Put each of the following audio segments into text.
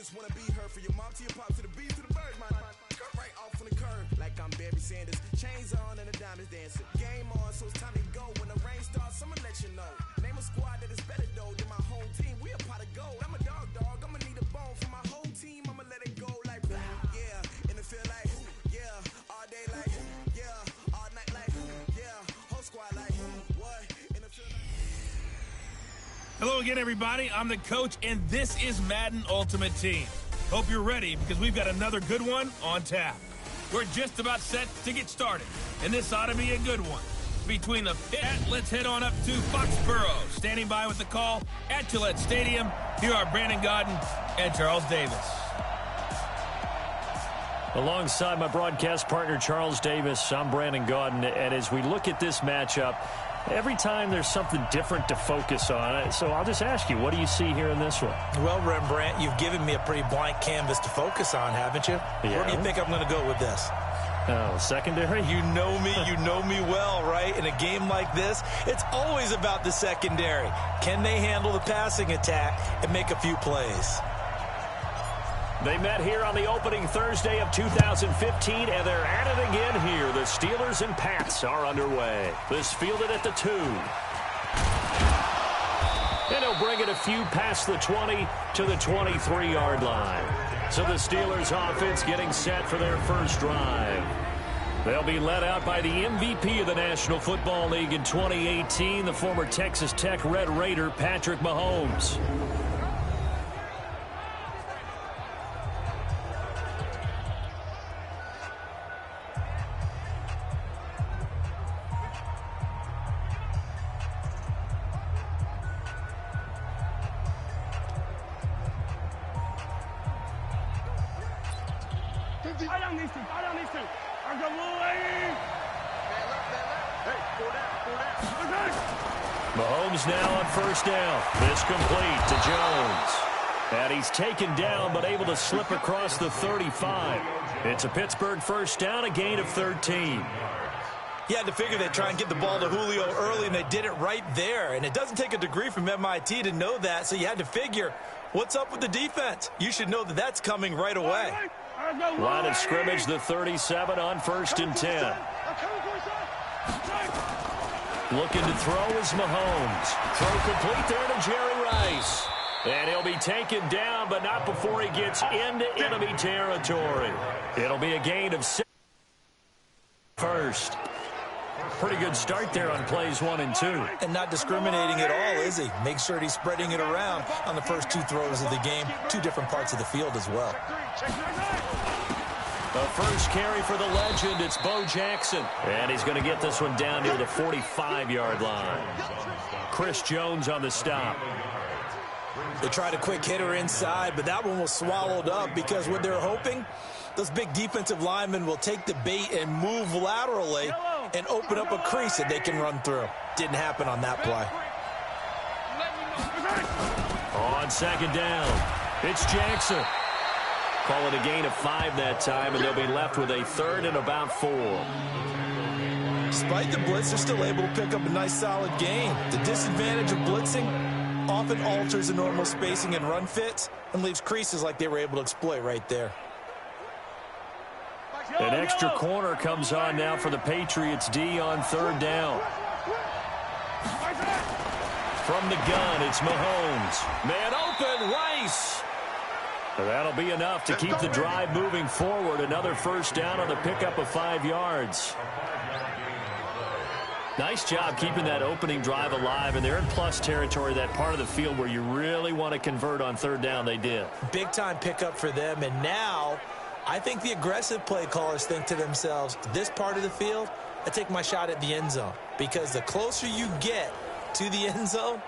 just wanna be her. For your mom to your pop to the B to the bird, my cut right off on the curb. Like I'm Barry Sanders, chains on and the diamonds dancing. Game on, so it's time to go. When the rain starts, I'ma let you know. Name a squad that is better though than my whole team. We a pot of gold. I'm a dog, I'ma need a bone for my whole team. I'ma let it go like yeah, in the field like yeah, all day like yeah, all night like yeah, whole squad like what in the field like. Hello again, everybody. I'm the coach, and this is Madden Ultimate Team. Hope you're ready because we've got another good one on tap. We're just about set to get started, and this ought to be a good one. Between the pit, let's head on up to Foxborough. Standing by with the call at Gillette Stadium, here are Brandon Gaudin and Charles Davis. Alongside my broadcast partner, Charles Davis, I'm Brandon Gaudin, and as we look at this matchup, every time there's something different to focus on. So I'll just ask you, what do you see here in this one? Well, Rembrandt, you've given me a pretty blank canvas to focus on, haven't you? Yeah. Where do you think I'm going to go with this? Oh, secondary? You know me well, right? In a game like this, it's always about the secondary. Can they handle the passing attack and make a few plays? They met here on the opening Thursday of 2015, and they're at it again here. The Steelers and Pats are underway. This fielded at the 2. And he'll bring it a few past the 20 to the 23-yard line. So the Steelers offense getting set for their first drive. They'll be led out by the MVP of the National Football League in 2018, the former Texas Tech Red Raider, Patrick Mahomes. Mahomes now on first down. This complete to Jones. And he's taken down but able to slip across the 35. It's a Pittsburgh first down, a gain of 13. You had to figure they'd try and get the ball to Julio early, and they did it right there. And it doesn't take a degree from MIT to know that, so you had to figure, what's up with the defense? You should know that that's coming right away. Line of scrimmage, the 37 on 1st and 10. Looking to throw is Mahomes. Throw complete there to Jerry Rice. And he'll be taken down, but not before he gets into enemy territory. It'll be a gain of 6 first. Pretty good start there on plays 1 and 2. And not discriminating at all, is he? Make sure he's spreading it around on the first 2 throws of the game. 2 different parts of the field as well. The first carry for the legend, it's Bo Jackson. And he's going to get this one down near the 45-yard line. Chris Jones on the stop. They tried a quick hitter inside, but that one was swallowed up because what they're hoping, those big defensive linemen will take the bait and move laterally and open up a crease that they can run through. Didn't happen on that play. On second down, it's Jackson. Call it a gain of 5 that time, and they'll be left with a 3rd and about 4. Despite the blitz, they're still able to pick up a nice solid gain. The disadvantage of blitzing often alters the normal spacing and run fits and leaves creases like they were able to exploit right there. An extra corner comes on now for the Patriots D on 3rd down. From the gun, it's Mahomes. Man open, Rice. That'll be enough to keep the drive moving forward. Another first down on the pickup of 5 yards. Nice job keeping that opening drive alive, and they're in plus territory, that part of the field where you really want to convert on 3rd down. They did. Big-time pickup for them, and now I think the aggressive play callers think to themselves, this part of the field, I take my shot at the end zone, because the closer you get to the end zone,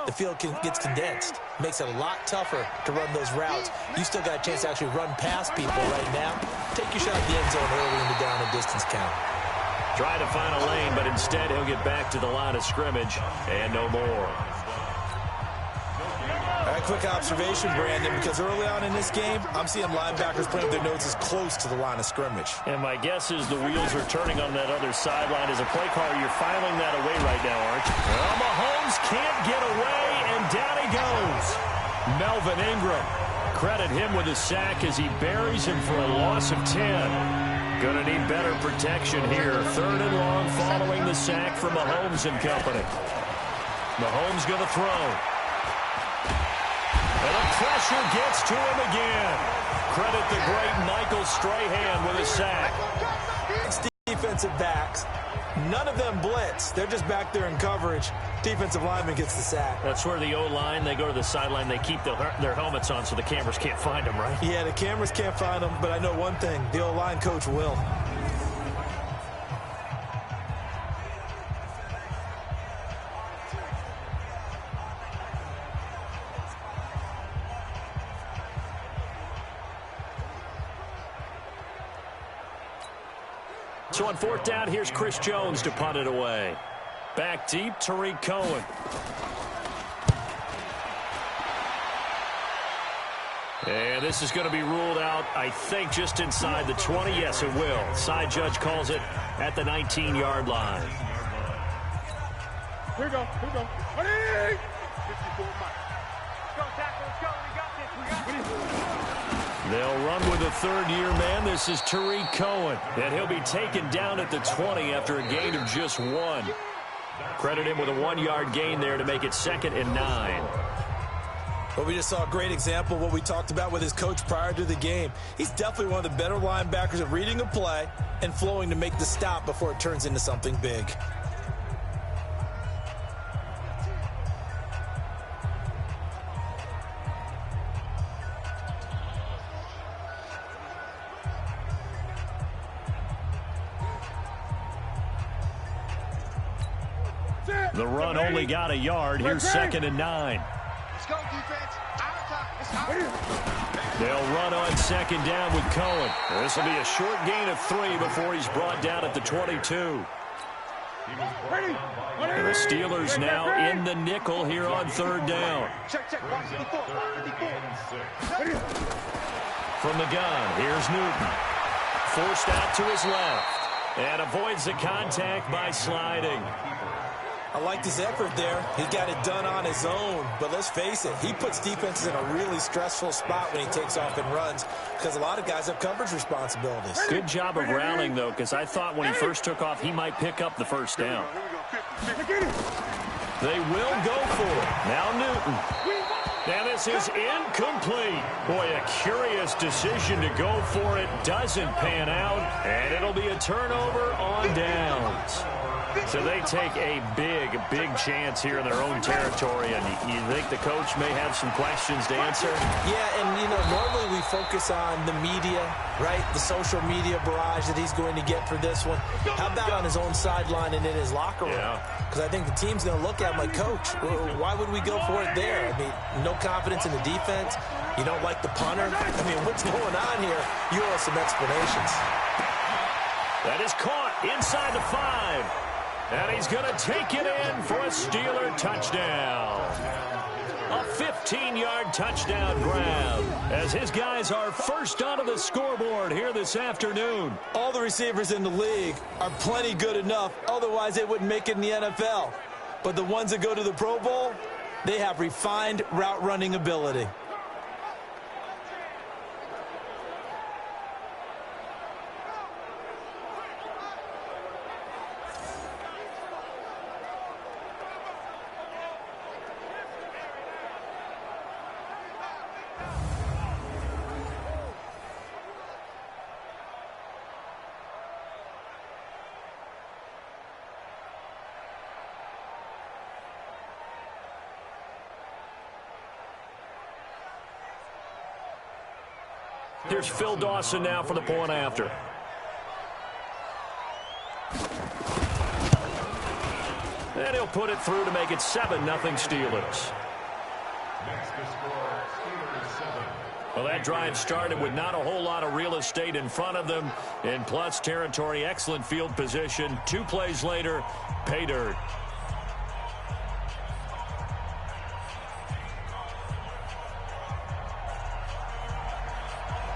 the field gets condensed. Makes it a lot tougher to run those routes. You still got a chance to actually run past people right now. Take your shot at the end zone early in the down and distance count. Try to find a lane, but instead he'll get back to the line of scrimmage and no more. All right, quick observation, Brandon, because early on in this game, I'm seeing linebackers playing with their noses close to the line of scrimmage. And my guess is the wheels are turning on that other sideline. As a play caller, you're filing that away right now, aren't you? Well, Mahomes can't get away, and down he goes. Melvin Ingram credit him with a sack as he buries him for a loss of 10. Going to need better protection here. 3rd and long following the sack from Mahomes and company. Mahomes going to throw. And the pressure gets to him again. Credit the great Michael Strahan with a sack. Defensive backs. None of them blitz. They're just back there in coverage. Defensive lineman gets the sack. That's where the O-line, they go to the sideline, they keep their helmets on so the cameras can't find them, right? Yeah, the cameras can't find them, but I know one thing. The O-line coach will. So on 4th down, here's Chris Jones to punt it away. Back deep, Tariq Cohen. And this is going to be ruled out, I think, just inside the 20. Yes, it will. Side judge calls it at the 19-yard line. Here we go. Here we go. 54 Mike. Let's go, tackle. Let's go. We got this. We got this. They'll run with a 3rd-year man. This is Tariq Cohen. And he'll be taken down at the 20 after a gain of just 1. Credit him with a 1-yard gain there to make it 2nd and 9. Well, we just saw a great example of what we talked about with his coach prior to the game. He's definitely one of the better linebackers at reading a play and flowing to make the stop before it turns into something big. The run only got a yard. Here's 2nd and 9. Let's go, defense. Out of time. Let's go. They'll run on 2nd down with Cohen. This will be a short gain of 3 before he's brought down at the 22. And the Steelers now in the nickel here on 3rd down. Check. Watch 54. From the gun, here's Newton. Forced out to his left. And avoids the contact by sliding. I liked his effort there. He got it done on his own. But let's face it, he puts defenses in a really stressful spot when he takes off and runs because a lot of guys have coverage responsibilities. Good job of rallying, though, because I thought when he first took off, he might pick up the 1st down. They will go for it. Now Newton. And this is incomplete. Boy, a curious decision to go for it. Doesn't pan out. And it'll be a turnover on downs. So they take a big chance here in their own territory, and you think the coach may have some questions to answer? Yeah, and, normally we focus on the media, right, the social media barrage that he's going to get for this one. How about on his own sideline and in his locker room? Because I think the team's going to look at him like, Coach, why would we go for it there? I mean, no confidence in the defense. You don't like the punter. I mean, what's going on here? You owe us some explanations. That is caught inside the 5. And he's going to take it in for a Steeler touchdown. A 15-yard touchdown grab as his guys are first onto the scoreboard here this afternoon. All the receivers in the league are plenty good enough. Otherwise, they wouldn't make it in the NFL. But the ones that go to the Pro Bowl, they have refined route running ability. Here's Phil Dawson now for the point after. And he'll put it through to make it 7-0 Steelers. Well, that drive started with not a whole lot of real estate in front of them. In plus territory, excellent field position. 2 plays later, pay dirt.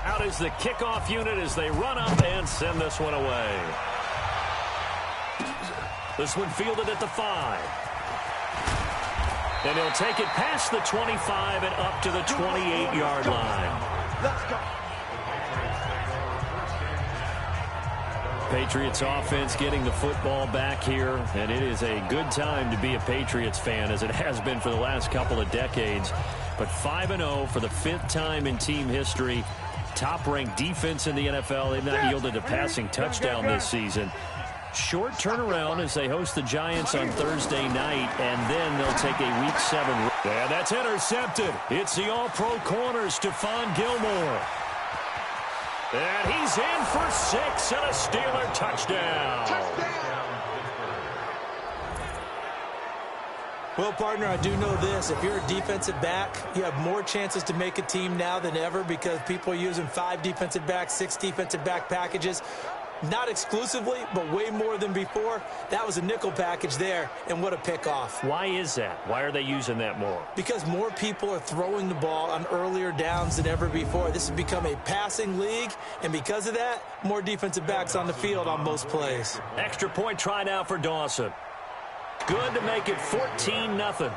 Out is the kickoff unit as they run up and send this one away. This one fielded at the 5. And he'll take it past the 25 and up to the 28-yard line. Let's go. Patriots offense getting the football back here, and it is a good time to be a Patriots fan, as it has been for the last couple of decades. But 5-0 for the 5th time in team history. Top-ranked defense in the NFL. They've not yielded a passing touchdown this season. Short turnaround as they host the Giants on Thursday night, and then they'll take a Week 7. And that's intercepted. It's the all-pro corner, Stephon Gilmore. And he's in for 6 and a Steeler touchdown. Well, partner, I do know this. If you're a defensive back, you have more chances to make a team now than ever because people are using 5 defensive backs, 6 defensive back packages. Not exclusively, but way more than before. That was a nickel package there, and what a pickoff. Why is that? Why are they using that more? Because more people are throwing the ball on earlier downs than ever before. This has become a passing league, and because of that, more defensive backs on the field on most plays. Extra point try now for Dawson. Good to make it 14-0.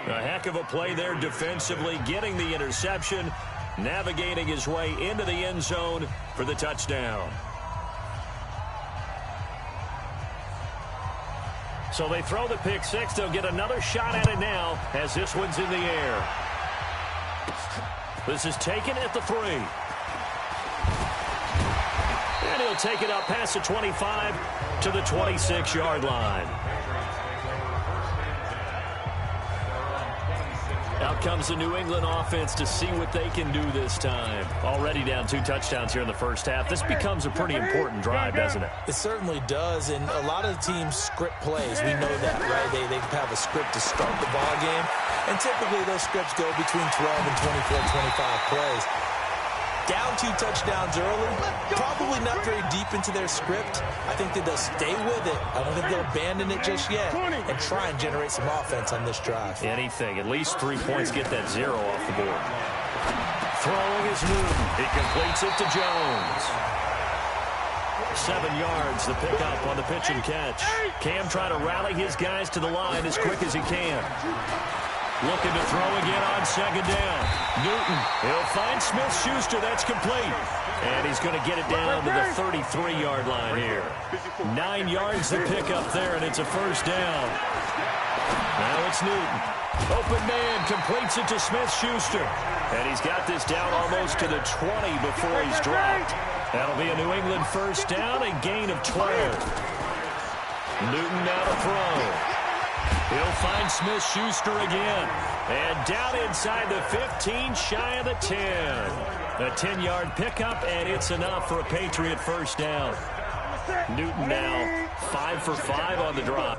A heck of a play there defensively, getting the interception, navigating his way into the end zone for the touchdown. So they throw the pick six. They'll get another shot at it now as this one's in the air. This is taken at the 3. And he'll take it up past the 25 to the 26-yard line. Out comes the New England offense to see what they can do this time. Already down 2 touchdowns here in the first half. This becomes a pretty important drive, doesn't it? It certainly does, and a lot of the teams script plays. We know that, right? They have a script to start the ball game, and typically those scripts go between 12 and 24, 25 plays. Down 2 touchdowns early, probably not very deep into their script. I think that they'll stay with it. I don't think they'll abandon it just yet and try and generate some offense on this drive. Anything. At least 3 points, get that 0 off the board. Throwing is Newton. He completes it to Jones. 7 yards, the pickup on the pitch and catch. Cam trying to rally his guys to the line as quick as he can. Looking to throw again on 2nd down. Newton, he'll find Smith-Schuster. That's complete. And he's going to get it down to the 33-yard line here. 9 yards to pick up there, and it's a first down. Now it's Newton. Open man completes it to Smith-Schuster. And he's got this down almost to the 20 before he's dropped. That'll be a New England first down, a gain of 12. Newton now to throw. He'll find Smith-Schuster again. And down inside the 15, shy of the 10. A 10-yard pickup, and it's enough for a Patriot first down. Newton now 5 for 5 on the drive.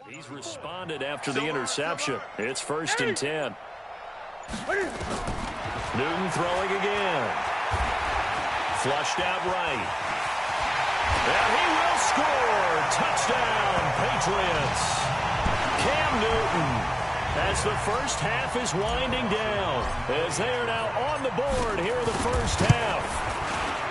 He's responded after the interception. It's 1st and 10. Newton throwing again. Flushed out right. And he will score. Touchdown, Patriots. Cam Newton, as the first half is winding down, as they are now on the board here in the first half.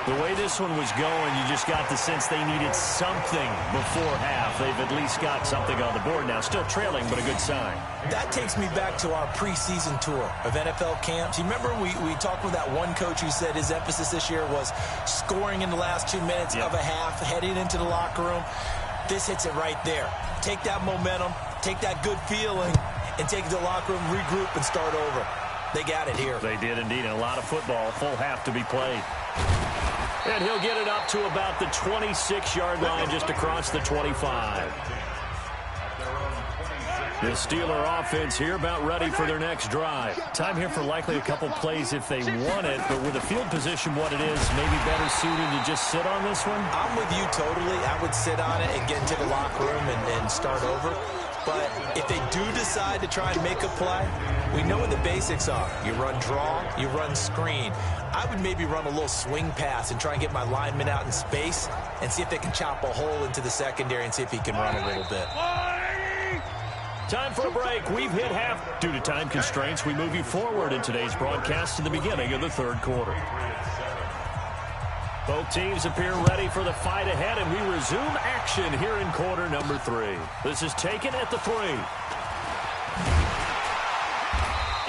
The way this one was going, you just got the sense they needed something before half. They've at least got something on the board now. Still trailing, but a good sign. That takes me back to our preseason tour of NFL camps. You remember we talked with that one coach who said his emphasis this year was scoring in the last 2 minutes of a half, heading into the locker room. This hits it right there. Take that momentum, take that good feeling, and take it to the locker room, regroup, and start over. They got it here. They did indeed. And a lot of football, full half to be played. And he'll get it up to about the 26-yard line, just across the 25. The Steeler offense here about ready for their next drive. Time here for likely a couple plays if they want it, but with the field position what it is, maybe better suited to just sit on this one? I'm with you totally. I would sit on it and get into the locker room and start over. But if they do decide to try and make a play, we know what the basics are. You run draw, you run screen. I would maybe run a little swing pass and try and get my lineman out in space and see if they can chop a hole into the secondary and see if he can run a little bit. Time for a break. We've hit half. Due to time constraints, we move you forward in today's broadcast to the beginning of the third quarter. Both teams appear ready for the fight ahead, and we resume action here in quarter number 3. This is taken at the 3.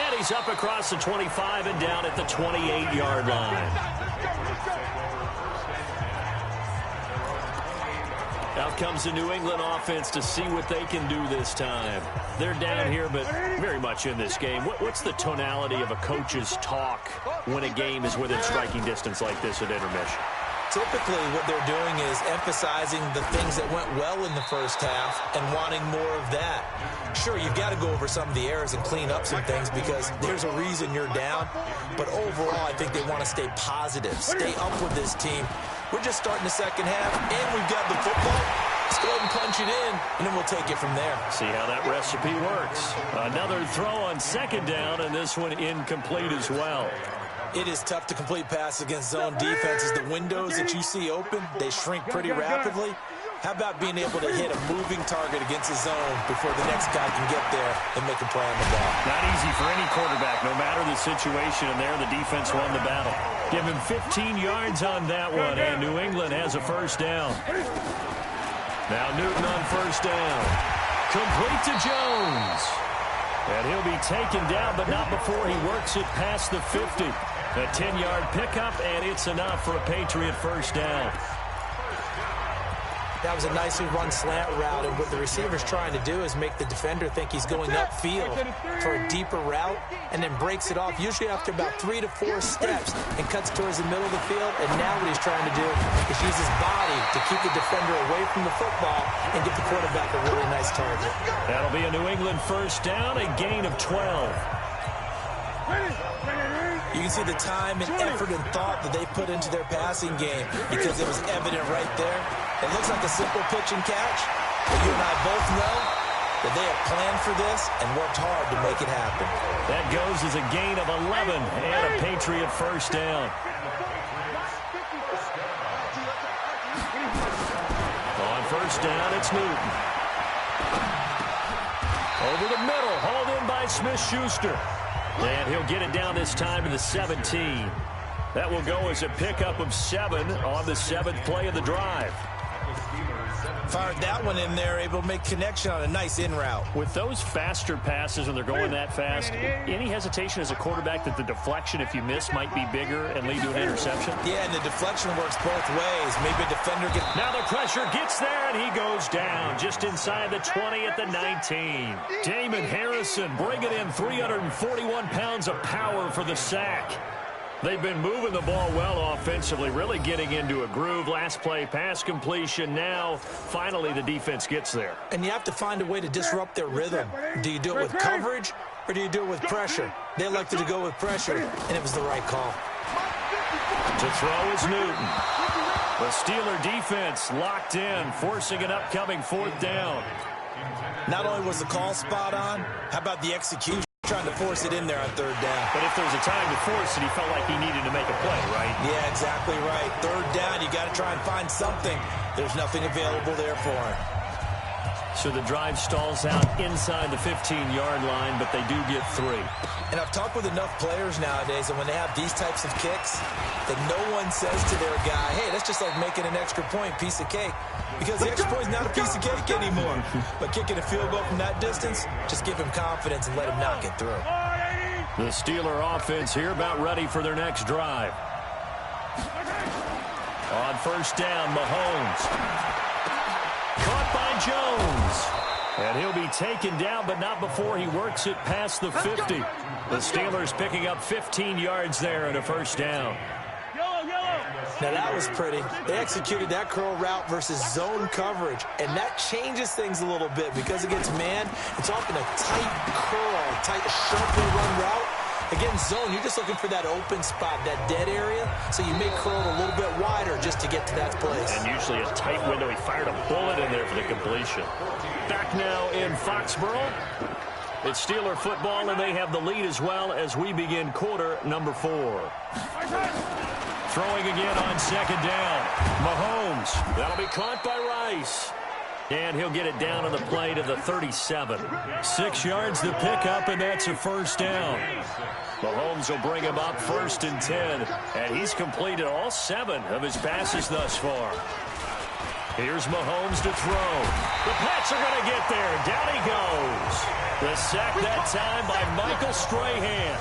And he's up across the 25 and down at the 28-yard line. Out comes the New England offense to see what they can do this time. They're down here, but very much in this game. What's the tonality of a coach's talk when a game is within striking distance like this at intermission? Typically, what they're doing is emphasizing the things that went well in the first half and wanting more of that. Sure, you've got to go over some of the errors and clean up some things because there's a reason you're down. But overall, I think they want to stay positive, stay up with this team. We're just starting the second half, and we've got the football. Let's go ahead and punch it in, and then we'll take it from there. See how that recipe works. Another throw on second down, and this one incomplete as well. It is tough to complete passes against zone defenses. The windows that you see open, they shrink pretty rapidly. How about being able to hit a moving target against a zone before the next guy can get there and make a play on the ball? Not easy for any quarterback, no matter the situation, and there the defense won the battle. Give him 15 yards on that one, and New England has a first down. Now Newton on first down. Complete to Jones. And he'll be taken down, but not before he works it past the 50. A 10-yard pickup, and it's enough for a Patriot first down. That was a nicely run slant route, and what the receiver's trying to do is make the defender think he's going upfield for a deeper route and then breaks it off, usually after about 3 to 4 steps, and cuts towards the middle of the field. And now what he's trying to do is use his body to keep the defender away from the football and give the quarterback a really nice target. That'll be a New England first down, a gain of 12. You can see the time and effort and thought that they put into their passing game because it was evident right there. It looks like a simple pitch and catch, but you and I both know that they have planned for this and worked hard to make it happen. That goes as a gain of 11 and a Patriot first down. On first down, it's Newton. Over the middle, hauled in by Smith-Schuster. And he'll get it down this time to the 17. That will go as a pickup of 7 on the 7th play of the drive. Fired that one in there, able to make connection on a nice in route. With those faster passes when they're going that fast, any hesitation as a quarterback that the deflection, if you miss, might be bigger and lead to an interception? Yeah, and the deflection works both ways. Maybe a defender gets... Now the pressure gets there, and he goes down just inside the 20 at the 19. Damon Harrison bringing in 341 pounds of power for the sack. They've been moving the ball well offensively, really getting into a groove. Last play, pass completion. Now, finally, the defense gets there. And you have to find a way to disrupt their rhythm. Do you do it with coverage, or do you do it with pressure? They elected to go with pressure, and it was the right call. To throw is Newton. The Steeler defense locked in, forcing an upcoming 4th down. Not only was the call spot on, how about the execution? Trying to force it in there on 3rd down. But if there was a time to force it, he felt like he needed to make a play, right? Yeah, exactly right. 3rd down, you got to try and find something. There's nothing available there for him. So the drive stalls out inside the 15-yard line, but they do get 3. And I've talked with enough players nowadays, and when they have these types of kicks, that no one says to their guy, hey, that's just like making an extra point, piece of cake. Because the extra point is not a piece of cake anymore. But kicking a field goal from that distance, just give him confidence and let him knock it through. The Steeler offense here about ready for their next drive. On first down, Mahomes. Caught by Jones. And he'll be taken down, but not before he works it past the 50. The Steelers picking up 15 yards there and a first down. Now that was pretty. They executed that curl route versus zone coverage, and that changes things a little bit because against man, it's often a tight curl, tight, sharply run route. Against zone, you're just looking for that open spot, that dead area, so you may curl it a little bit wider just to get to that place. And usually a tight window. He fired a bullet in there for the completion. Back now in Foxborough. It's Steeler football, and they have the lead as well as we begin quarter number 4. Throwing again on second down. Mahomes. That'll be caught by Rice. And he'll get it down on the play to the 37. 6 yards to pick up, and that's a first down. Mahomes will bring him up 1st and 10. And he's completed all 7 of his passes thus far. Here's Mahomes to throw. The Pats are going to get there. Down he goes. The sack that time by Michael Strahan.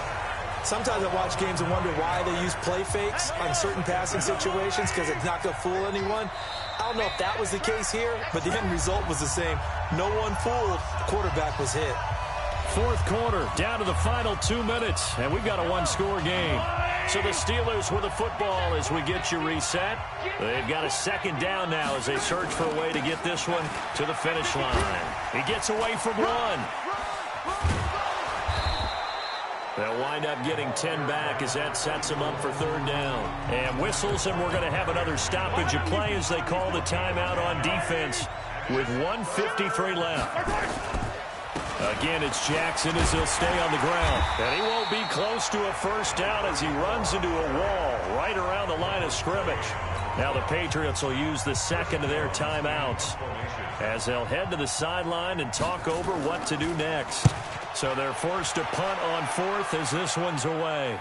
Sometimes I watch games and wonder why they use play fakes on certain passing situations because it's not going to fool anyone. I don't know if that was the case here, but the end result was the same. No one fooled. The quarterback was hit. 4th quarter, down to the final 2 minutes, and we've got a 1-score game. So the Steelers with the football as we get you reset. They've got a 2nd down now as they search for a way to get this one to the finish line. He gets away from 1. They'll wind up getting 10 back as that sets them up for 3rd down. And whistles, and we're going to have another stoppage of play as they call the timeout on defense with 1:53 left. Again, it's Jackson as he'll stay on the ground. And he won't be close to a first down as he runs into a wall right around the line of scrimmage. Now the Patriots will use the 2nd of their timeouts as they'll head to the sideline and talk over what to do next. So they're forced to punt on 4th as this one's away.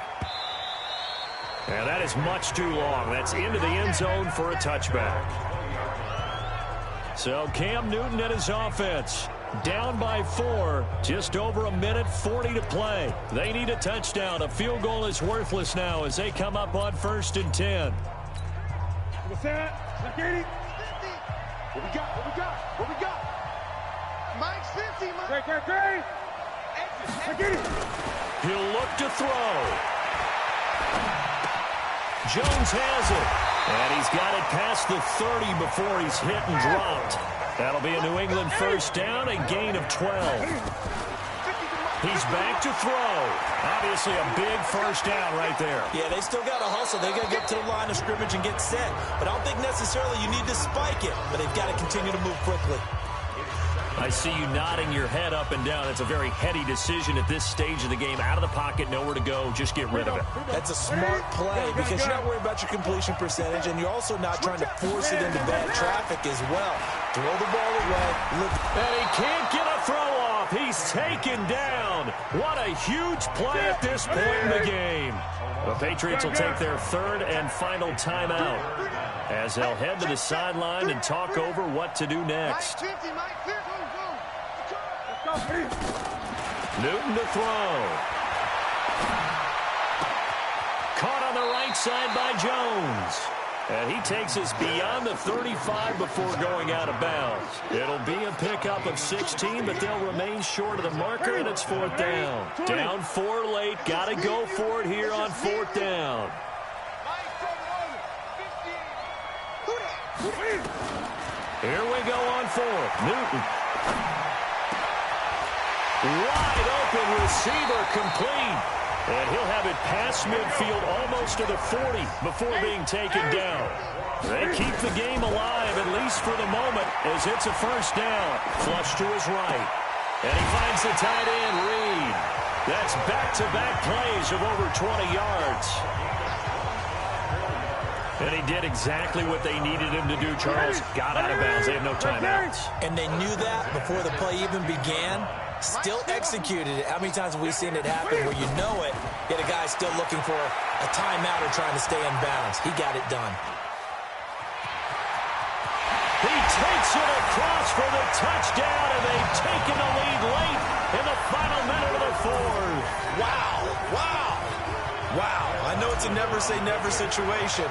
And that is much too long. That's into the end zone for a touchback. So Cam Newton and his offense down by 4, just over 1:40 to play. They need a touchdown. A field goal is worthless now as they come up on 1st and 10. What's that? What we got? What we got? What we got? Mike's 50, Mike. Great. He'll look to throw. Jones has it. And he's got it past the 30 before he's hit and dropped. That'll be a New England first down, a gain of 12. He's back to throw. Obviously a big first down right there. Yeah, they still got to hustle. They got to get to the line of scrimmage and get set. But I don't think necessarily you need to spike it. But they've got to continue to move quickly. I see you nodding your head up and down. It's a very heady decision at this stage of the game. Out of the pocket, nowhere to go. Just get rid of it. That's a smart play because you're not worried about your completion percentage, and you're also not trying to force it into bad traffic as well. Throw the ball away. And he can't get a throw off. He's taken down. What a huge play at this point in the game. The Patriots will take their 3rd and final timeout as they'll head to the sideline and talk over what to do next. Newton to throw. Caught on the right side by Jones. And he takes us beyond the 35 before going out of bounds. It'll be a pickup of 16, but they'll remain short of the marker, and it's 4th down. Down 4 late. Got to go for it here on 4th down. Here we go on 4th. Newton. Wide open receiver complete. And he'll have it past midfield almost to the 40 before being taken down. They keep the game alive, at least for the moment, as it's a first down. Flush to his right. And he finds the tight end, Reed. That's back-to-back plays of over 20 yards. And he did exactly what they needed him to do, Charles. Got out of bounds. They have no timeouts. And they knew that before the play even began. Still executed it. How many times have we seen it happen where you know it, yet a guy's still looking for a timeout or trying to stay in bounds? He got it done. He takes it across for the touchdown, and they've taken the lead late in the final minute of the 4th. Wow. I know it's a never-say-never situation,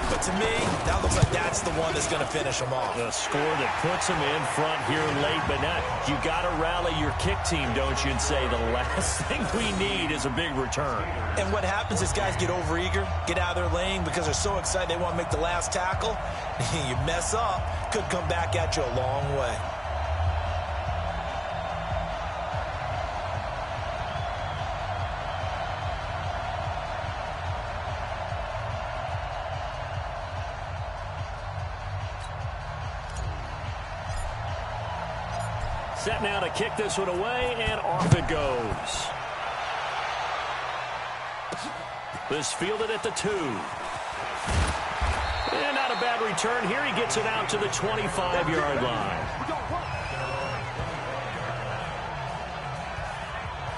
but to me, that looks like that's the one that's going to finish them off. The score that puts them in front here late, but now you got to rally your kick team, don't you, and say the last thing we need is a big return. And what happens is guys get overeager, get out of their lane because they're so excited they want to make the last tackle. You mess up, could come back at you a long way. Set now to kick this one away, and off it goes. This fielded at the 2. And not a bad return here. He gets it out to the 25-yard line.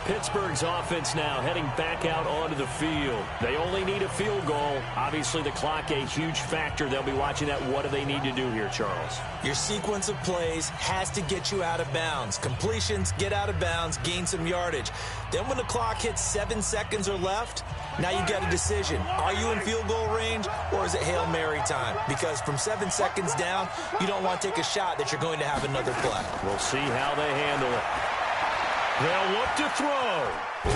Pittsburgh's offense now heading back out onto the field. They only need a field goal. Obviously, the clock a huge factor. They'll be watching that. What do they need to do here, Charles? Your sequence of plays has to get you out of bounds. Completions, get out of bounds, gain some yardage. Then when the clock hits 7 seconds or left, now you got a decision. Are you in field goal range, or is it Hail Mary time? Because from 7 seconds down, you don't want to take a shot that you're going to have another play. We'll see how they handle it. They'll look to throw.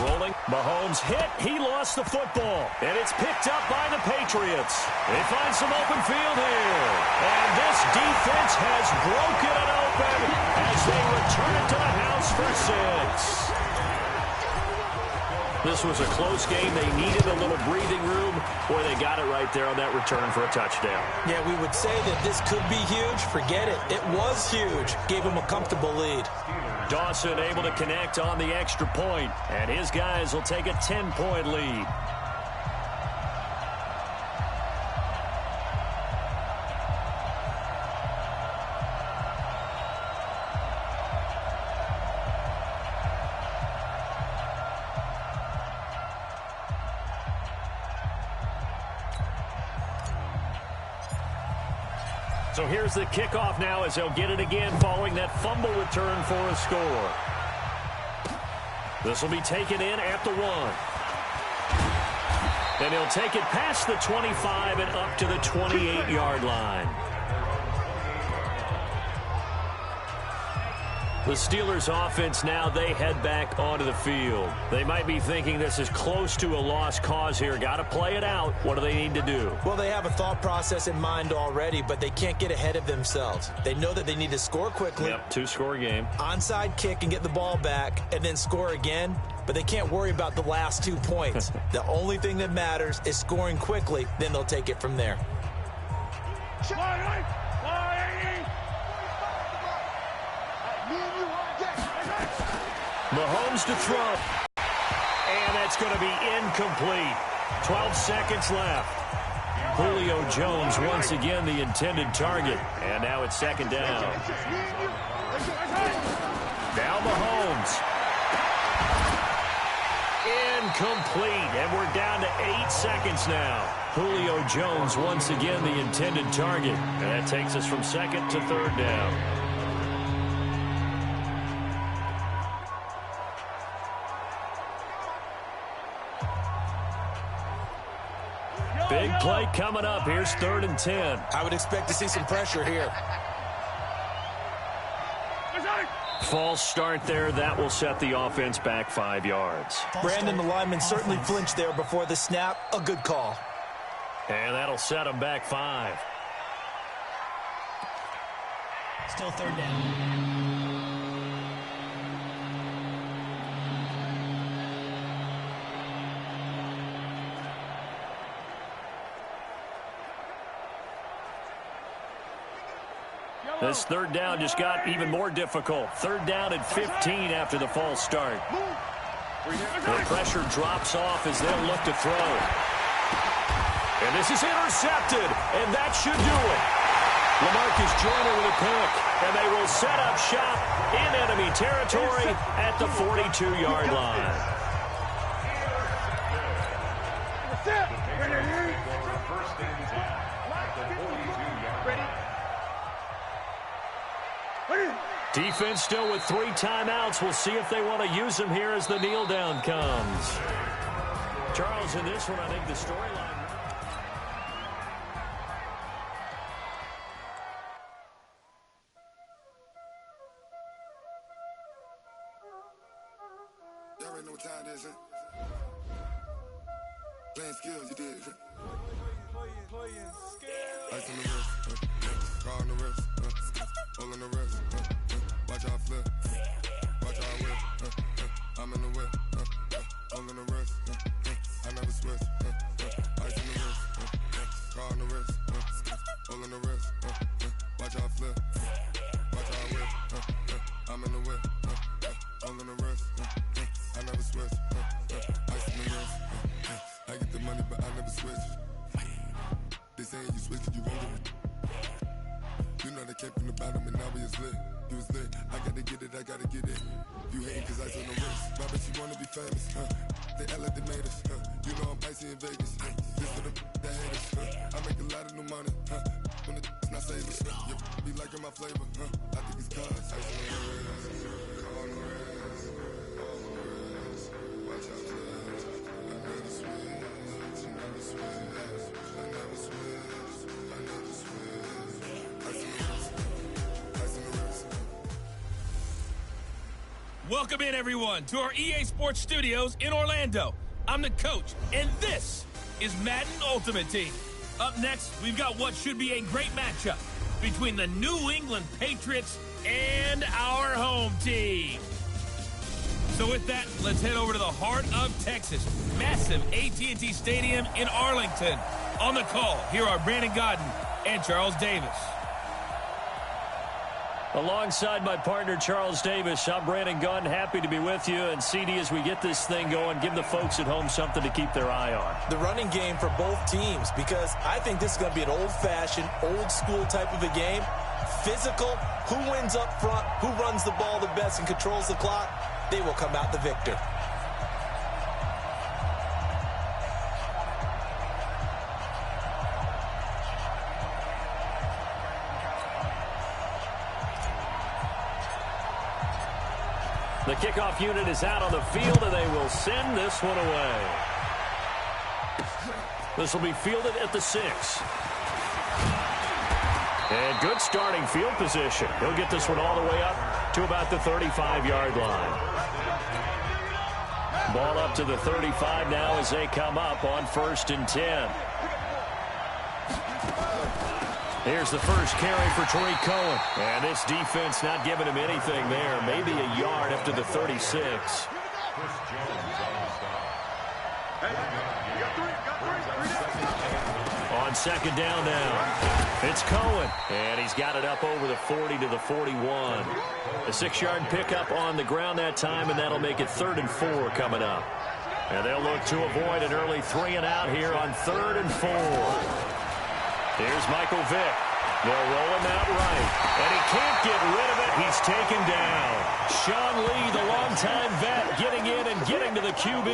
Rolling. Mahomes hit. He lost the football. And it's picked up by the Patriots. They find some open field here. And this defense has broken it open as they return it to the house for 6. This was a close game. They needed a little breathing room. Boy, they got it right there on that return for a touchdown. Yeah, we would say that this could be huge. Forget it. It was huge. Gave him a comfortable lead. Dawson able to connect on the extra point, and his guys will take a 10-point lead. So here's the kickoff now as they'll get it again following that fumble return for a score. This will be taken in at the 1. And he'll take it past the 25 and up to the 28-yard line. The Steelers offense now, they head back onto the field. They might be thinking this is close to a lost cause here. Got to play it out. What do they need to do? Well, they have a thought process in mind already, but they can't get ahead of themselves. They know that they need to score quickly. Yep, 2-score game. Onside kick and get the ball back and then score again, but they can't worry about the last 2 points. The only thing that matters is scoring quickly, then they'll take it from there. Mahomes to throw. And that's going to be incomplete. 12 seconds left. Julio Jones once again the intended target. And now it's second down. Now Mahomes. Incomplete. And we're down to 8 seconds now. Julio Jones once again the intended target. And that takes us from second to third down. Big play coming up. Here's 3rd and 10. I would expect to see some pressure here. False start there. That will set the offense back 5 yards. Brandon, the lineman, certainly flinched there before the snap. A good call. And that'll set him back 5. Still 3rd down. This 3rd down just got even more difficult. 3rd down and 15 after the false start. The pressure drops off as they'll look to throw. And this is intercepted, and that should do it. LaMarcus Joyner with a pick, and they will set up shop in enemy territory at the 42-yard line. Defense still with 3 timeouts. We'll see if they want to use them here as the kneel down comes. Charles, in this one, I think the storyline. Y'all already know what time it is, huh? Playing skills, you did. Playing skills. Ice on the wrist, car on the wrist, hole on the wrist, watch how I flip, watch how I whip, I'm in the whip, hole on the wrist, I never switch, ice on the wrist, car on the wrist, hole on the wrist, watch how I flip, watch how I whip, I'm I'm in the whip, all in the rest, I never switch, ice in the wrist, I get the money but I never switch. They saying you switch and you won't get it. You know they came from the bottom and now we is lit. You was lit, I gotta get it, I gotta get it. You hating cause ice on the wrist, my bitch you wanna be famous, They act like they made us, you know I'm icy in Vegas, this for the that hate us, I make a lot of new money, when it's not savers, you be liking my flavor, I think it's cause ice on the wrist, on the wrist, watch out for this, I never switch, I never switch, I never switch, I never switch, ice on the wrist, ice on the wrist. Welcome in, everyone, to our EA Sports Studios in Orlando. I'm the coach, and this is Madden Ultimate Team. Up next, we've got what should be a great matchup between the New England Patriots and our home team. So with that, let's head over to the heart of Texas, massive AT&T Stadium in Arlington. On the call, here are Brandon Godden and Charles Davis. Alongside my partner, Charles Davis, I'm Brandon Gunn. Happy to be with you. And, CD, as we get this thing going, give the folks at home something to keep their eye on. The running game for both teams, because I think this is going to be an old-fashioned, old-school type of a game. Physical, who wins up front, who runs the ball the best and controls the clock, they will come out the victor. The kickoff unit is out on the field, and they will send this one away. This will be fielded at the 6. And good starting field position. He'll get this one all the way up to about the 35-yard line. Ball up to the 35 now as they come up on 1st and 10. Here's the first carry for Tariq Cohen. And this defense not giving him anything there. Maybe a yard up to the 36. On 2nd down now, it's Cohen. And he's got it up over the 40 to the 41. A 6-yard pickup on the ground that time, and that'll make it 3rd and 4 coming up. And they'll look to avoid an early 3 and out here on 3rd and 4. Here's Michael Vick. They'll roll him out right. And he can't get rid of it. He's taken down. Sean Lee, the longtime vet, getting in and getting to the QB.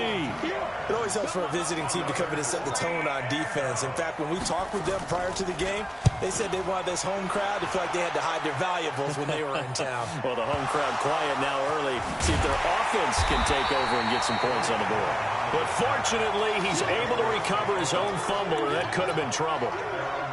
It always helps for a visiting team to come in and set the tone on defense. In fact, when we talked with them prior to the game, they said they wanted this home crowd to feel like they had to hide their valuables when they were in town. Well, the home crowd quiet now early. See if their offense can take over and get some points on the board. But fortunately, he's able to recover his own fumble, and that could have been trouble.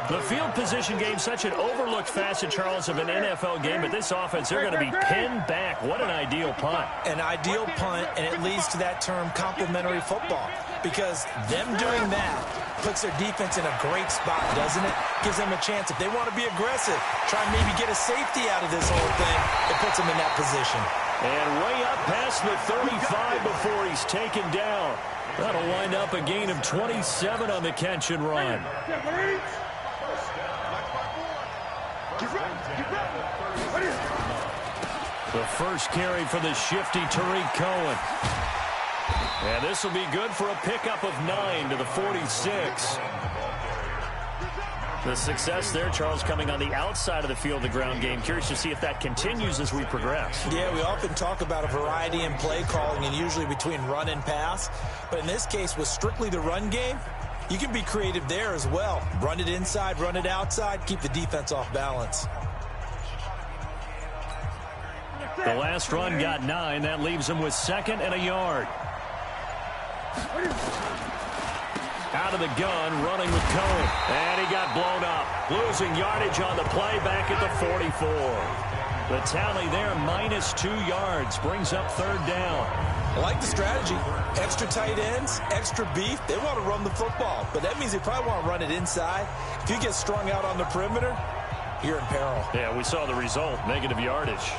The field position game, such an overlooked facet, Charles, of an NFL game, but this offense, they're going to be pinned back. What an ideal punt. An ideal punt, and it leads to that term complementary football, because them doing that puts their defense in a great spot, doesn't it? Gives them a chance. If they want to be aggressive, try and maybe get a safety out of this whole thing, it puts them in that position. And way up past the 35 before he's taken down. That'll wind up a gain of 27 on the catch and run. The first carry for the shifty Tariq Cohen. And this will be good for a pickup of 9 to the 46. The success there, Charles, coming on the outside of the field, the ground game. Curious to see if that continues as we progress. Yeah, we often talk about a variety in play calling and usually between run and pass. But in this case, with strictly the run game, you can be creative there as well. Run it inside, run it outside, keep the defense off balance. The last run got 9. That leaves him with 2nd and a yard. Out of the gun, running with Cohen. And he got blown up. Losing yardage on the play back at the 44. The tally there, -2 yards. Brings up 3rd down. I like the strategy. Extra tight ends, extra beef. They want to run the football, but that means they probably want to run it inside. If you get strung out on the perimeter, you're in peril. Yeah, we saw the result, negative yardage.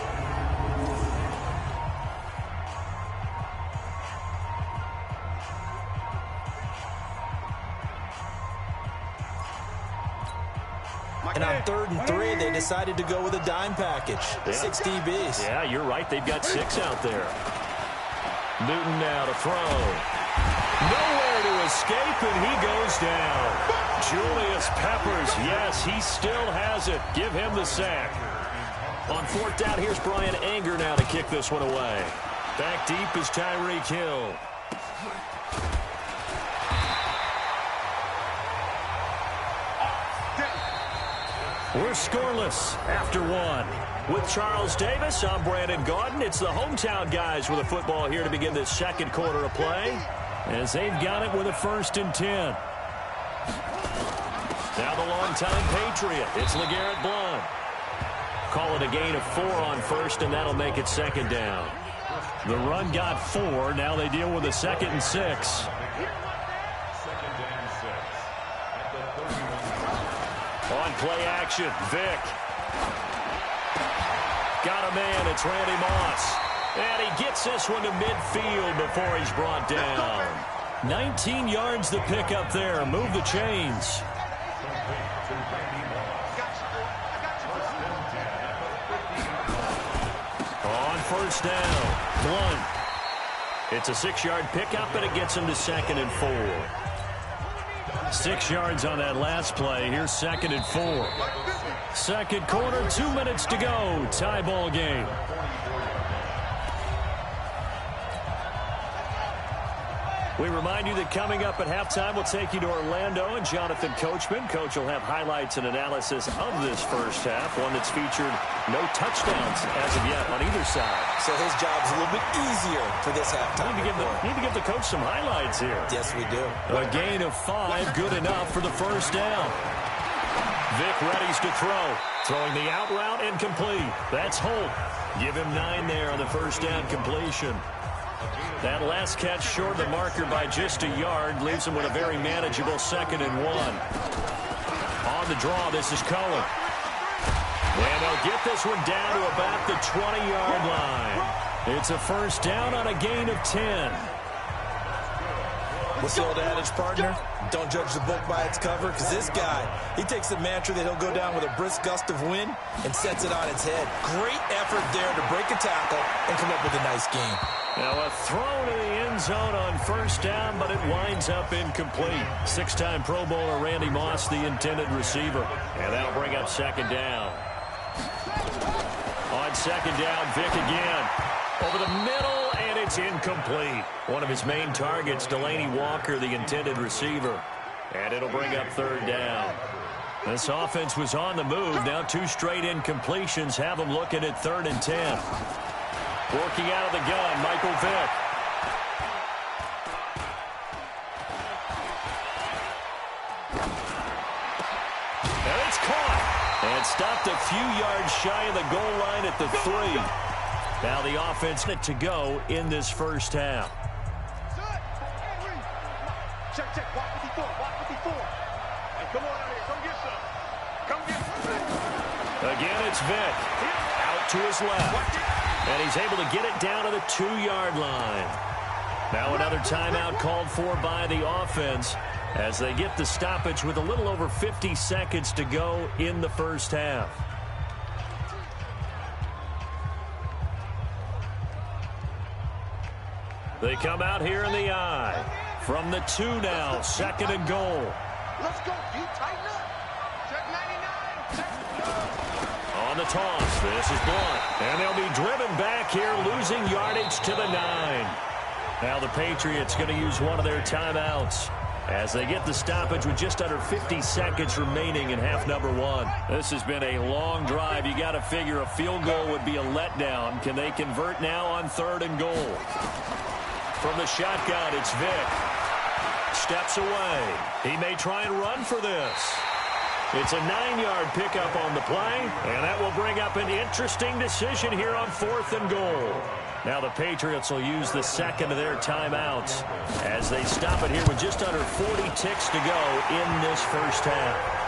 And I'm 3rd and 3, they decided to go with a dime package. Yeah. 6 DBs. Yeah, you're right. They've got 6 out there. Newton now to throw. Nowhere to escape, and he goes down. Julius Peppers, yes, he still has it. Give him the sack. On 4th down, here's Brian Anger now to kick this one away. Back deep is Tyreek Hill. We're scoreless after 1. With Charles Davis, I'm Brandon Gaudin. It's the hometown guys with the football here to begin this second quarter of play, as they've got it with a 1st and 10. Now the longtime Patriot. It's LeGarrette Blount. Call it a gain of 4 on 1st, and that'll make it 2nd down. The run got 4. Now they deal with a 2nd and 6. On play action, Vick. Got a man, it's Randy Moss. And he gets this one to midfield before he's brought down. 19 yards the pick up there. Move the chains. On 1st down, Blount. It's a 6-yard pickup, and it gets him to 2nd and 4. 6 yards on that last play. Here's 2nd and 4. Second quarter, 2 minutes to go. Tie ball game. We remind you that coming up at halftime, we'll take you to Orlando and Jonathan Coachman. Coach will have highlights and analysis of this first half, one that's featured no touchdowns as of yet on either side. So his job's a little bit easier for this halftime. Need to give the coach some highlights here. Yes, we do. A gain of 5, good enough for the 1st down. Vick readies to throw. Throwing the out route, incomplete. That's Holt. Give him 9 there on the 1st down completion. That last catch short of the marker by just a yard leaves him with a very manageable 2nd and 1. On the draw, this is Cullen. And they'll get this one down to about the 20-yard line. It's a 1st down on a gain of 10. What's the old adage, partner? Don't judge the book by its cover, because this guy, he takes the mantra that he'll go down with a brisk gust of wind and sets it on its head. Great effort there to break a tackle and come up with a nice game. Now a throw to the end zone on 1st down, but it winds up incomplete. 6-time Pro Bowler Randy Moss, the intended receiver. And that'll bring up 2nd down. On 2nd down, Vick again. Over the middle, and it's incomplete. One of his main targets, Delaney Walker, the intended receiver. And it'll bring up 3rd down. This offense was on the move. Now 2 straight incompletions have them looking at 3rd and 10. Working out of the gun, Michael Vick. And it's caught. And stopped a few yards shy of the goal line at the 3. Now the offense to go in this 1st half. Check, walk 54, walk 54. Hey, come on out here, come get some. Come get some. Again, it's Vick. Out to his left. And he's able to get it down to the 2-yard line. Now another timeout called for by the offense as they get the stoppage with a little over 50 seconds to go in the 1st half. They come out here in the I. From the 2 now, 2nd and goal. Let's go, D. Tighten up. Check 99. Check. On the toss, this is Blount. And they'll be driven back here, losing yardage to the 9. Now the Patriots going to use one of their timeouts as they get the stoppage with just under 50 seconds remaining in half number 1. This has been a long drive. You got to figure a field goal would be a letdown. Can they convert now on 3rd and goal? From the shotgun, it's Vick. Steps away. He may try and run for this. It's a 9-yard pickup on the play, and that will bring up an interesting decision here on 4th and goal. Now the Patriots will use the 2nd of their timeouts as they stop it here with just under 40 ticks to go in this 1st half.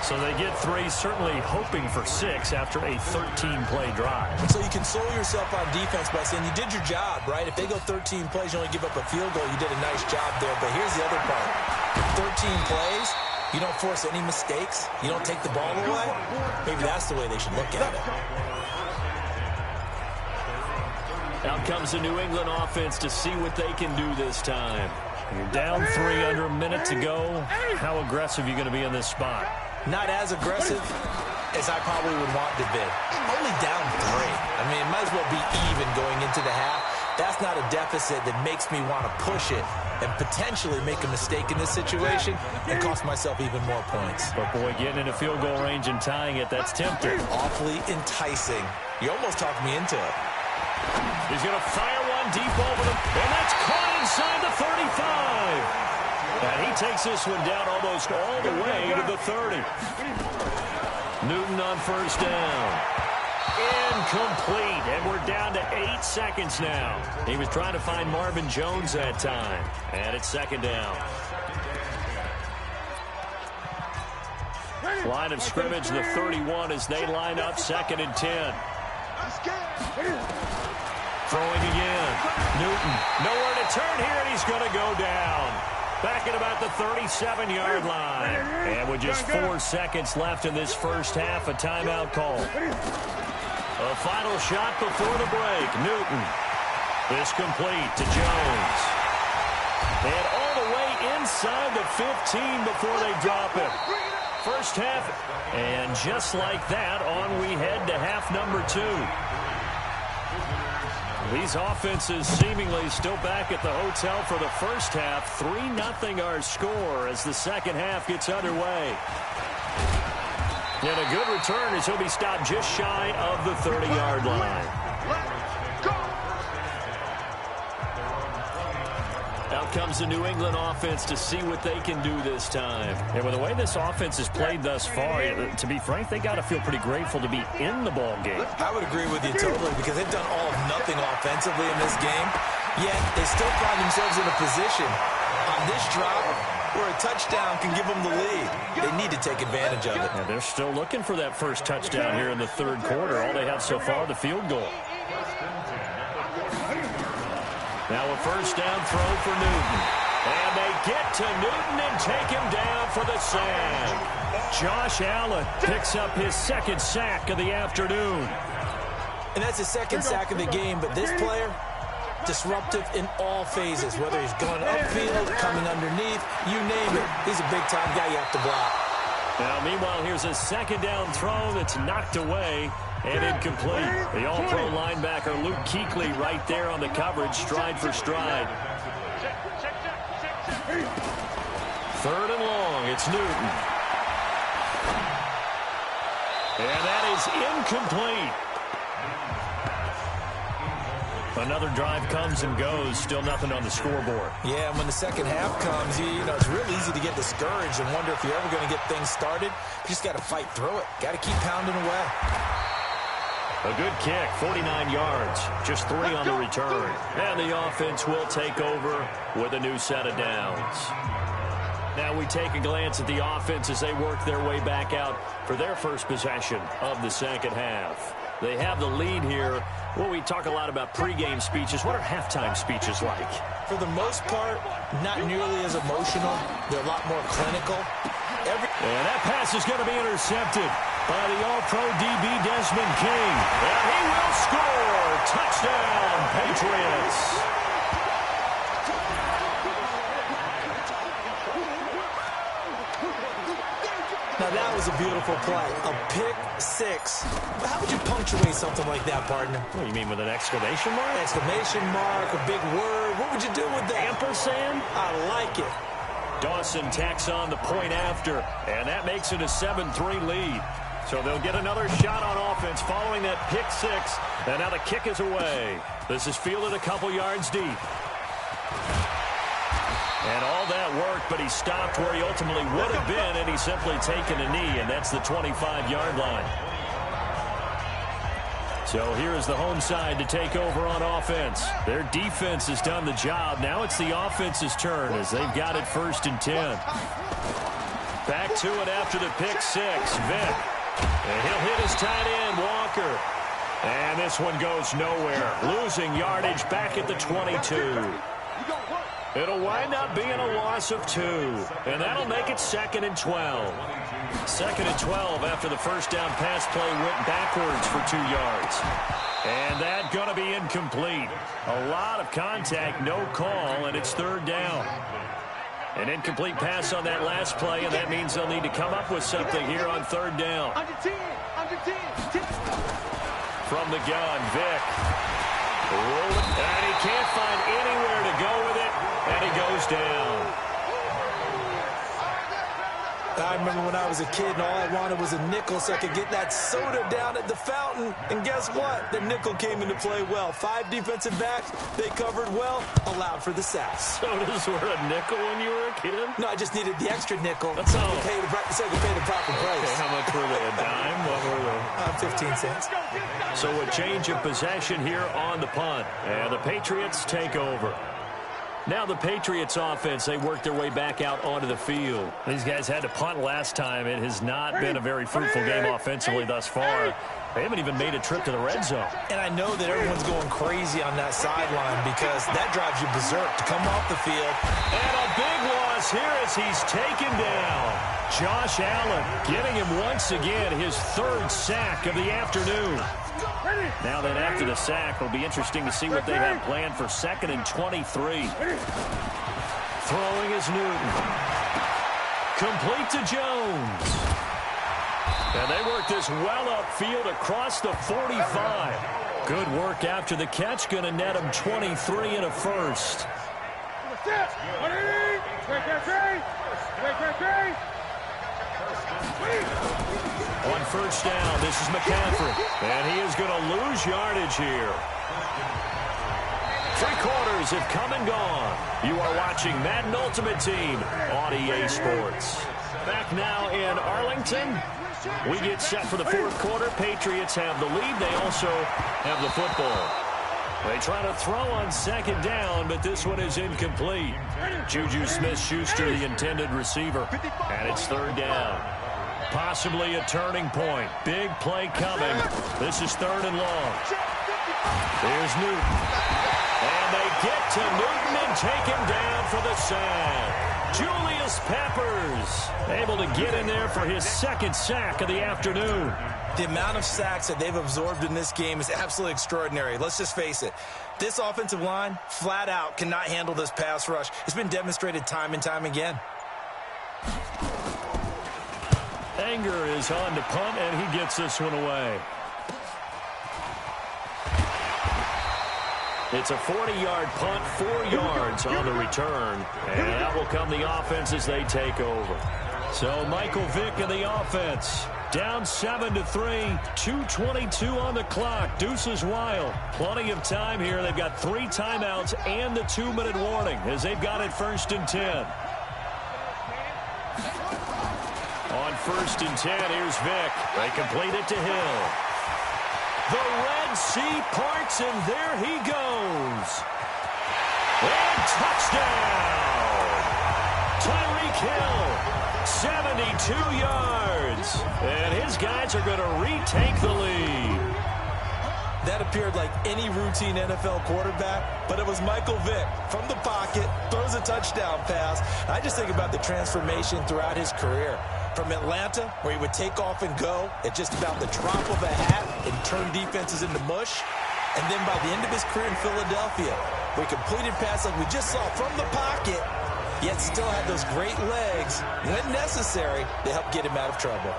So they get 3, certainly hoping for 6 after a 13-play drive. So you console yourself on defense by saying you did your job, right? If they go 13 plays, you only give up a field goal, you did a nice job there. But here's the other part. 13 plays, You don't force any mistakes. You don't take the ball away. Maybe that's the way they should look at it. Out comes the New England offense to see what they can do this time. You're down 3 under a minute to go. How aggressive are you going to be in this spot? Not as aggressive as I probably would want to be. Only down 3. I mean, it might as well be even going into the half. That's not a deficit that makes me want to push it and potentially make a mistake in this situation and cost myself even more points. But, boy, getting into field goal range and tying it, that's tempting. Awfully enticing. You almost talked me into it. He's going to fire one deep over them, and that's caught inside the 35. And he takes this one down almost all the way to the 30. Newton on first down. Incomplete, and we're down to 8 seconds now. He was trying to find Marvin Jones that time, and it's second down. Line of scrimmage, the 31, as they line up, 2nd and 10. Throwing again. Newton, nowhere to turn here, and he's going to go down. Back at about the 37-yard line. And with just 4 seconds left in this first half, a timeout call. A final shot before the break. Newton. This complete to Jones. And all the way inside the 15 before they drop it. First half, and just like that, on we head to half number 2. These offenses seemingly still back at the hotel for the first half. 3-0 our score as the second half gets underway. And a good return as he'll be stopped just shy of the 30-yard line. Out comes the New England offense to see what they can do this time. And with the way this offense has played thus far, to be frank, they got to feel pretty grateful to be in the ball game. I would agree with you totally, because they've done all of nothing offensively in this game, yet they still find themselves in a position on this drive where a touchdown can give them the lead. They need to take advantage of it. And they're still looking for that first touchdown here in the third quarter. All they have so far, the field goal. Now a first down throw for Newton. And they get to Newton and take him down for the sack. Josh Allen picks up his 2nd sack of the afternoon. And that's his 2nd sack of the game, but this player, disruptive in all phases, whether he's going upfield, coming underneath, you name it. He's a big-time guy you have to block. Now, meanwhile, here's a 2nd down throw that's knocked away and incomplete. The all-pro linebacker Luke Kuechly right there on the coverage, stride for stride. 3rd and long, it's Newton. And that is incomplete. Another drive comes and goes. Still nothing on the scoreboard. Yeah, and when the second half comes, you know, it's real easy to get discouraged and wonder if you're ever going to get things started. You just got to fight through it. Got to keep pounding away. A good kick, 49 yards. Just 3 on the return. And the offense will take over with a new set of downs. Now we take a glance at the offense as they work their way back out for their first possession of the second half. They have the lead here. Well, we talk a lot about pregame speeches. What are halftime speeches like? For the most part, not nearly as emotional. They're a lot more clinical. And that pass is going to be intercepted by the all-pro DB Desmond King. And he will score. Touchdown, Patriots. Now, that was a beautiful play. A pick 6. But how would you punctuate something like that, partner? What do you mean, with an exclamation mark? Exclamation mark, a big word. What would you do with that? Ampersand? I like it. Dawson tacks on the point after, and that makes it a 7-3 lead. So they'll get another shot on offense following that pick 6, and now the kick is away. This is fielded a couple yards deep. And all that work, but he stopped where he ultimately would have been, and he's simply taken a knee, and that's the 25-yard line. So here is the home side to take over on offense. Their defense has done the job. Now it's the offense's turn as they've got it 1st and 10. Back to it after the pick 6. Vick. And he'll hit his tight end, Walker. And this one goes nowhere. Losing yardage back at the 22. It'll wind up being a loss of 2, and that'll make it 2nd and 12. 2nd and 12 after the first down pass play went backwards for 2 yards. And that's going to be incomplete. A lot of contact, no call, and it's 3rd down. An incomplete pass on that last play, and that means they'll need to come up with something here on 3rd down. Under 10. From the gun, Vick. Rolling, and he can't find anywhere to go with it, and he goes down. I remember when I was a kid and all I wanted was a nickel so I could get that soda down at the fountain. And guess what? The nickel came into play well. 5 defensive backs, they covered well, allowed for the sacks. Sodas were a nickel when you were a kid? No, I just needed the extra nickel so I could pay the proper price. Okay, how much were they? A dime? What were they? 15 cents. So a change of possession here on the punt. And the Patriots take over. Now the Patriots offense, they work their way back out onto the field. These guys had to punt last time. It has not been a very fruitful game offensively thus far. They haven't even made a trip to the red zone. And I know that everyone's going crazy on that sideline because that drives you berserk to come off the field. And a big loss here as he's taken down. Josh Allen getting him once again his 3rd sack of the afternoon. Now then, after the sack, it'll be interesting to see what they have planned for 2nd and 23. Throwing is Newton. Complete to Jones. And they work this well upfield across the 45. Good work after the catch. Going to net him 23 and a first. On first down, this is McCaffrey, and he is going to lose yardage here. 3 quarters have come and gone. You are watching Madden Ultimate Team on EA Sports. Back now in Arlington. We get set for the 4th quarter. Patriots have the lead. They also have the football. They try to throw on 2nd down, but this one is incomplete. Juju Smith-Schuster, the intended receiver, and it's 3rd down. Possibly a turning point. Big play coming. This is 3rd and long. Here's Newton. And they get to Newton and take him down for the sack. Julius Peppers able to get in there for his 2nd sack of the afternoon. The amount of sacks that they've absorbed in this game is absolutely extraordinary. Let's just face it. This offensive line, flat out, cannot handle this pass rush. It's been demonstrated time and time again. Anger is on to punt, and he gets this one away. It's a 40-yard punt, 4 yards on the return. And that will come the offense as they take over. So Michael Vick and the offense down 7-3, 2:22 on the clock. Deuces wild. Plenty of time here. They've got 3 timeouts and the 2-minute warning as they've got it 1st and 10. On 1st and 10, here's Vick. They complete it to Hill. The Red Sea parts, and there he goes. And touchdown! Tyreek Hill, 72 yards. And his guys are going to retake the lead. That appeared like any routine NFL quarterback, but it was Michael Vick from the pocket, throws a touchdown pass. I just think about the transformation throughout his career. From Atlanta, where he would take off and go at just about the drop of a hat and turn defenses into mush. And then by the end of his career in Philadelphia, where he completed passes like we just saw from the pocket, yet still had those great legs, when necessary, to help get him out of trouble.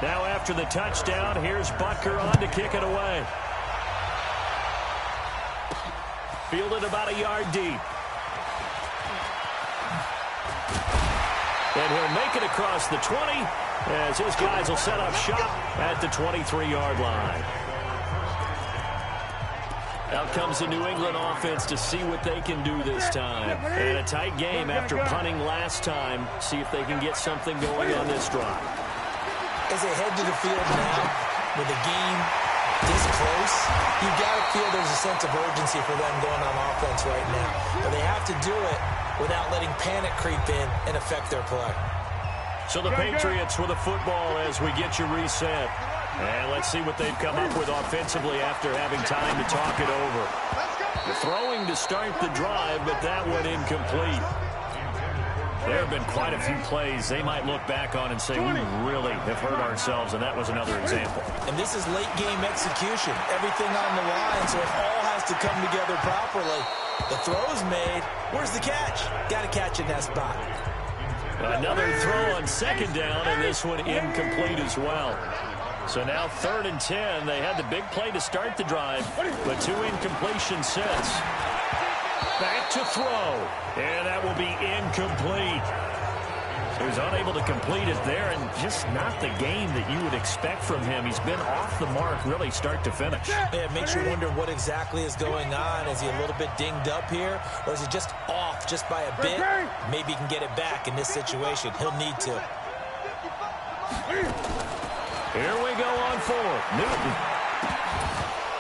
Now after the touchdown, here's Butker on to kick it away. Fielded about a yard deep. And he'll make it across the 20 as his guys will set up shop at the 23-yard line. Out comes the New England offense to see what they can do this time. And a tight game after punting last time. See if they can get something going on this drive. As they head to the field now, with the game this close, you got to feel there's a sense of urgency for them going on offense right now. But they have to do it without letting panic creep in and affect their play. So the Patriots with a football as we get you reset. And let's see what they've come up with offensively after having time to talk it over. Throwing to start the drive, but that went incomplete. There have been quite a few plays they might look back on and say, we really have hurt ourselves, and that was another example. And this is late game execution. Everything on the line, so it all has to come together properly. The throw's made. Where's the catch? Got to catch in that spot. Another throw on second down, and this one incomplete as well. So now 3rd and 10. They had the big play to start the drive, but 2 incompletions since. Back to throw, and that will be incomplete. So he's unable to complete it there, and just not the game that you would expect from him. He's been off the mark really start to finish. Yeah, it makes you wonder what exactly is going on. Is he a little bit dinged up here, or is he just off just by a bit? Maybe he can get it back in this situation. He'll need to. Here we go on 4th. Newton.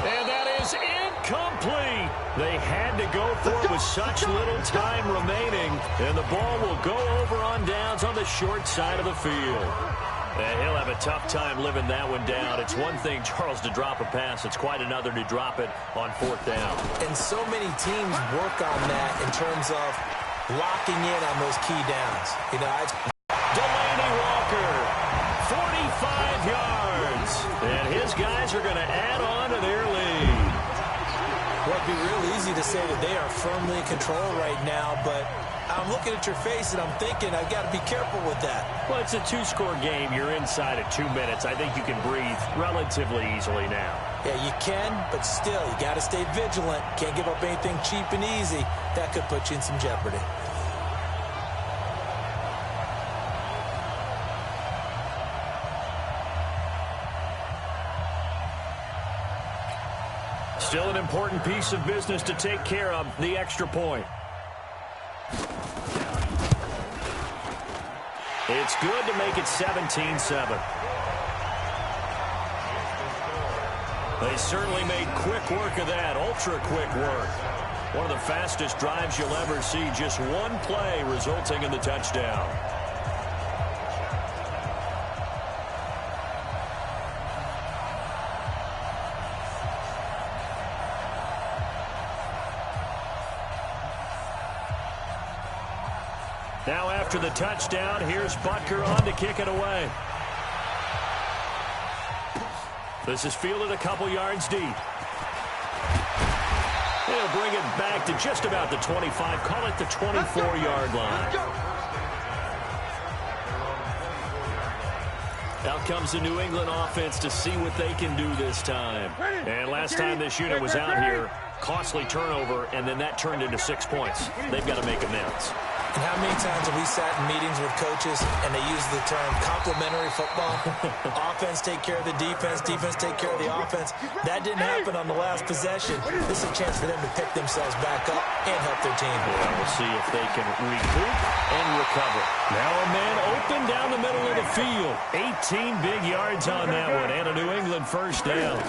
And that is incomplete. They had to go for it with such little time remaining. And the ball will go over on downs on the short side of the field. And he'll have a tough time living that one down. It's one thing, Charles, to drop a pass. It's quite another to drop it on 4th down. And so many teams work on that in terms of locking in on those key downs. You know, Delaney Walker, 45 yards. And his guys are going to add on to their lead. Well, it'd be real easy to say that they are firmly in control right now, but I'm looking at your face and I'm thinking I've got to be careful with that. Well, it's a 2-score game. You're inside of 2 minutes. I think you can breathe relatively easily now. Yeah, you can, but still, you got to stay vigilant. Can't give up anything cheap and easy. That could put you in some jeopardy. Still an important piece of business to take care of, the extra point. It's good to make it 17-7. They certainly made quick work of that, ultra-quick work. One of the fastest drives you'll ever see, just one play resulting in the touchdown. Now after the touchdown, here's Butker on to kick it away. This is fielded a couple yards deep. They'll bring it back to just about the 25, call it the 24-yard line. Out comes the New England offense to see what they can do this time. And last time this unit was out here, costly turnover, and then that turned into 6 points. They've got to make amends. And how many times have we sat in meetings with coaches and they use the term complementary football? Offense take care of the defense, defense take care of the offense. That didn't happen on the last possession. This is a chance for them to pick themselves back up and help their team. Yeah, we'll see if they can recoup and recover. Now a man open down the middle of the field. 18 big yards on that one and a New England first down.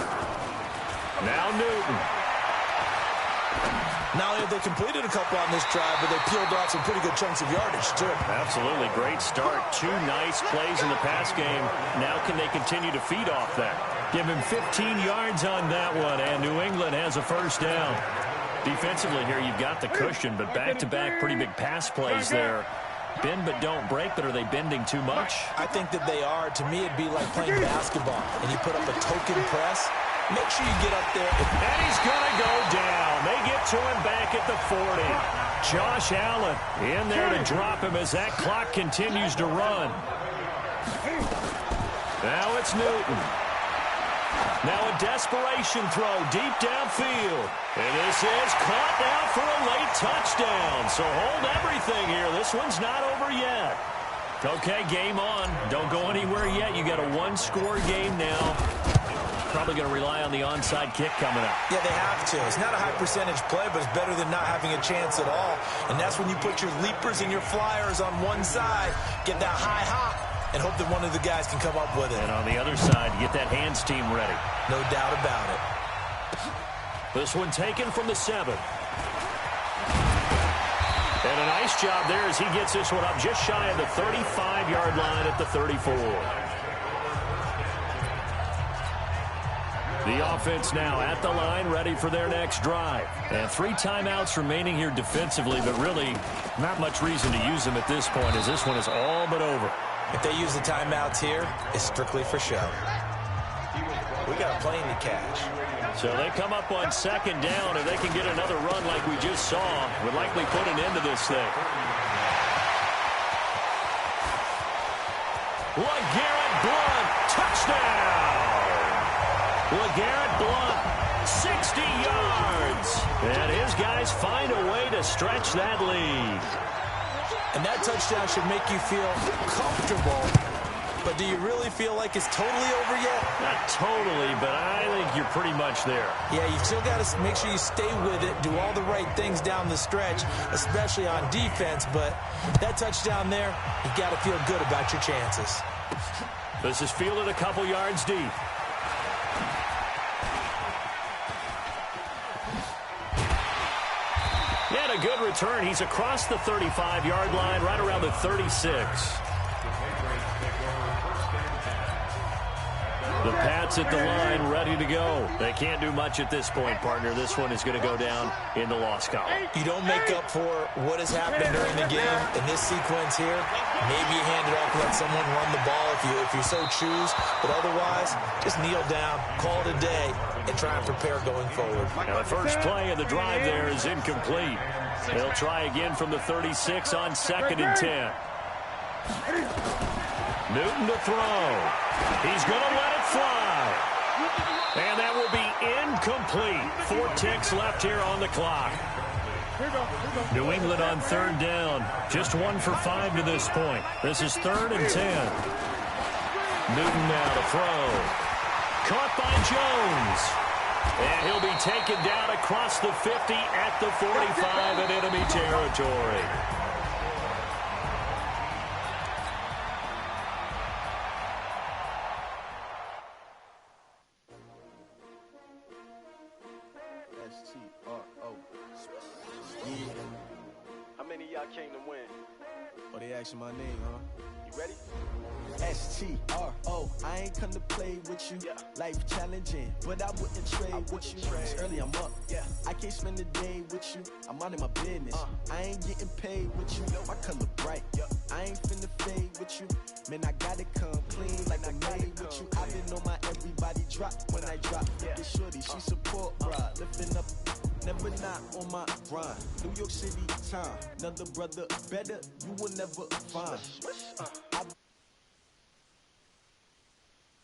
Now Newton. Not only have they completed a couple on this drive, but they peeled off some pretty good chunks of yardage, too. Absolutely. Great start. 2 nice plays in the pass game. Now can they continue to feed off that? Give him 15 yards on that one, and New England has a first down. Defensively here, you've got the cushion, but back-to-back pretty big pass plays there. Bend but don't break, but are they bending too much? I think that they are. To me, it'd be like playing basketball, and you put up a token press. Make sure you get up there. And he's going to go down. They get to him back at the 40. Josh Allen in there to drop him as that clock continues to run. Now it's Newton. Now a desperation throw deep downfield. And this is caught now for a late touchdown. So hold everything here. This one's not over yet. Okay, game on. Don't go anywhere yet. You got a 1-score game now. Probably going to rely on the onside kick coming up. Yeah, they have to. It's not a high percentage play, but it's better than not having a chance at all. And that's when you put your leapers and your flyers on one side, get that high hop, and hope that one of the guys can come up with it. And on the other side, get that hands team ready. No doubt about it. This one taken from the 7. And a nice job there as he gets this one up just shy of the 35-yard line at the 34. The offense now at the line, ready for their next drive. And 3 timeouts remaining here defensively, but really not much reason to use them at this point as this one is all but over. If they use the timeouts here, it's strictly for show. We got a plane to catch. So they come up on second down. If they can get another run like we just saw, would likely put an end to this thing. LeGarrette Blount, touchdown! LeGarrette Blount, 60 yards. And his guys find a way to stretch that lead. And that touchdown should make you feel comfortable. But do you really feel like it's totally over yet? Not totally, but I think you're pretty much there. Yeah, you still got to make sure you stay with it, do all the right things down the stretch, especially on defense. But that touchdown there, you got to feel good about your chances. This is fielded a couple yards deep. He had a good return. He's across the 35-yard line, right around the 36. The Pats at the line, ready to go. They can't do much at this point, partner. This one is going to go down in the loss column. You don't make up for what has happened during the game in this sequence here. Maybe you hand it off, let someone run the ball if you so choose. But otherwise, just kneel down, call it a day, and try and prepare going forward. Now, the first play of the drive there is incomplete. They'll try again from the 36 on 2nd and 10. Newton to throw. He's going to let it fly. And that will be incomplete. 4 ticks left here on the clock. New England on 3rd down. Just 1 for 5 to this point. This is 3rd and 10. Newton now to throw. Caught by Jones. And he'll be taken down across the 50 at the 45 in enemy territory. T.O.P. How many of y'all came to win? Oh, they asking my name, huh? You ready? S-T-R-O, I ain't come to play with you. Life challenging, but I wouldn't trade with you. It's early, I'm up. I can't spend the day with you. I'm out of my business. I ain't getting paid with you. My color bright. I ain't finna fade with you. Man, I gotta come clean like I made with you. I been on my everybody drop when I drop. This shorty, she support, bruh. Lifting up. Never not on my grind. New York City time. Another brother better, you will never find.